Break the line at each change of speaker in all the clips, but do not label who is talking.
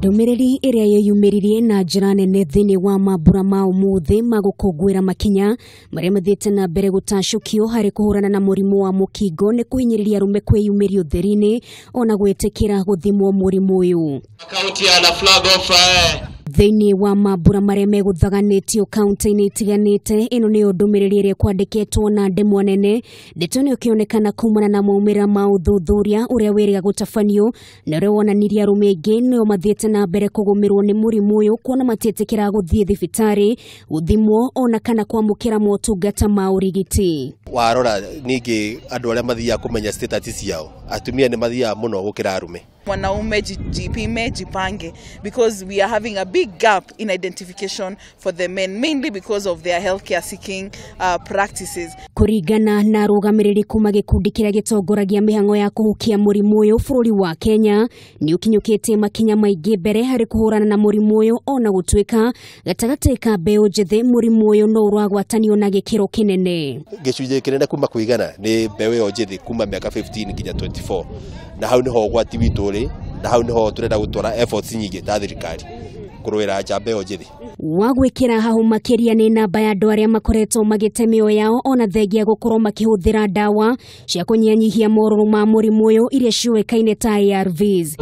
Ndumiriri iria yeyumiririe na njira nene thiini wa mambura ma umuthi ma gukunguira makinya maria mathiite nambere gutacukio hari kuhurana na murimu wa mukingo ni kuhinyiriria arume kwiyumiria utheri-ini ona gwitikira guthimwo murimu uyu.
Kaunti ana flag off
Thiini wa mambura maria meguthaganitio kaunti-ini itiganite ino ni ndumiriri iria kwandikitwo na ndemwa nene ndeto ni kionekana kumana na maumira ma Uthuthuria uria wiriga gutafanio na uria wonanirie arume aingi nio mathiite nambere kugumirwo ni murimu uyu kuona matietikira guthie thibitari guthimwo ona kana kwamukira motungata ma urigiti.
Warora ningi andu aria mathia kumenya status ciao atumia ni mathia muno gukira arume.
Wanaume jipime jipange because we are having a big gap in identification for the men, mainly because of their healthcare seeking practices.
Kuringana na rugamiriri kuma gikundi kiria gitongoragia mihango ya kuhukia murimu uyu bururi wa Kenya ni ukinyukite makinya maingi mbere hari kuhurana na murimu uyu ona gutwika gatagati ka mbeu njithi murimu uyu no uragwatanio na gikiro kinene.
Gicunje kinene kuma kuigana ni mbeu yo njithi kuma miaka 15 nginya 24 na hau niho gwati witu na hau niho turenda gutwara efforts nyingi ta thirikari kurwira njamba yo njithi.
Wagwikira hahu makiria ni namba ya andu aria makoretwo magite mioyo yao ona thengia gukorwo makihuthira dawa cia kunyihanyihia moruru ma murimu uyu iria ciuikaine ta ARVs.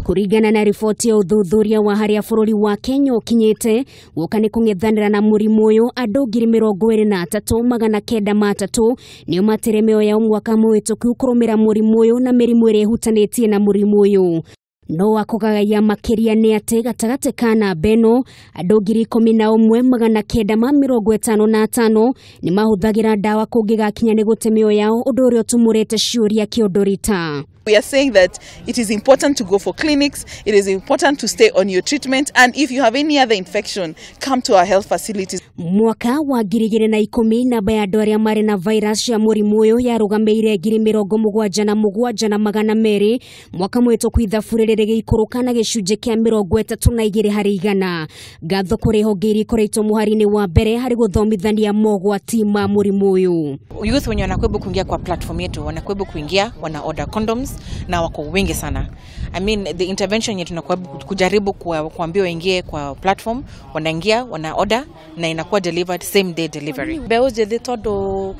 Kuringana na ripoti ya Uthuthuria wa haria bururi wa Kenya ukinyite guka ni kung'ethanira na murimu uyu andu 23,903 nio matire mioyo yao mwaka muhituku kurumira murimu uyu na mirimu iria ihutanitie na murimu uyu. No wakugagaia makiria ni ati gatagati ka namba ino andu 11,955 ni mahuthagira dawa kungigakinya ni gute mioyo yao undu uria utumurite ciuria kiondorita.
We are saying that it is important to go for clinics, it is important to stay on your treatment, and if you have any other infection, come to our health facilities.
Mwaka wa 2010 namba ya andu aria mari na virus ya murimu uyu yarugameire 77,200 mwaka mwituku ithaburire giikuruka na gicunje kia 32 hari igana. Ngatho kuri honge ikoretwo muharini wa mbere hari guthomithania mogwati ma murimu uyu.
Youth wenye wanakwenda kuingia kwa platform yetu wanakwenda kuingia wana order condoms na wako wengi sana. I mean the intervention yetu tunakuwa kujaribu kuambia waingie kwa platform, wanaingia wana order na inakuwa delivered same day delivery.
Mbeu njithi tondu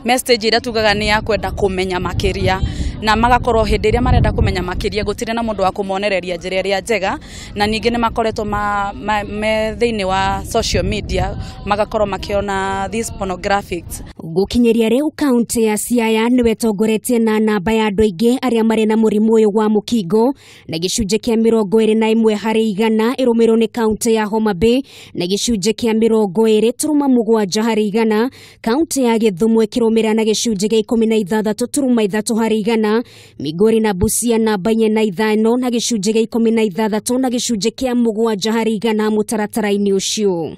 message ira tugaga ni ya kwenda kumenya makiria na magakorwo hindi iria marenda kumenya makiria gutire na mundu wa kumonereria njira iria njega na ningi ni makoretwo me thiini wa social media magakorwo makiona these pornographics.
Gukinyiria riu kaunti ya Siaya ni wetongoretie na namba ya andu aingi aria mari na murimu uyu wa mukingo na gicunje kia 21 hari igana irumirwo ni kaunti ya Homa Bay na gicunje kia 20.7 hari igana. Kaunti ya Githumu ikirumira na gicunje gia 16.3 hari igana. Migori na Busia namba 4.5 na gicunje gia 16 na gicunje kia 7 hari igana mutaratara-ini ucio.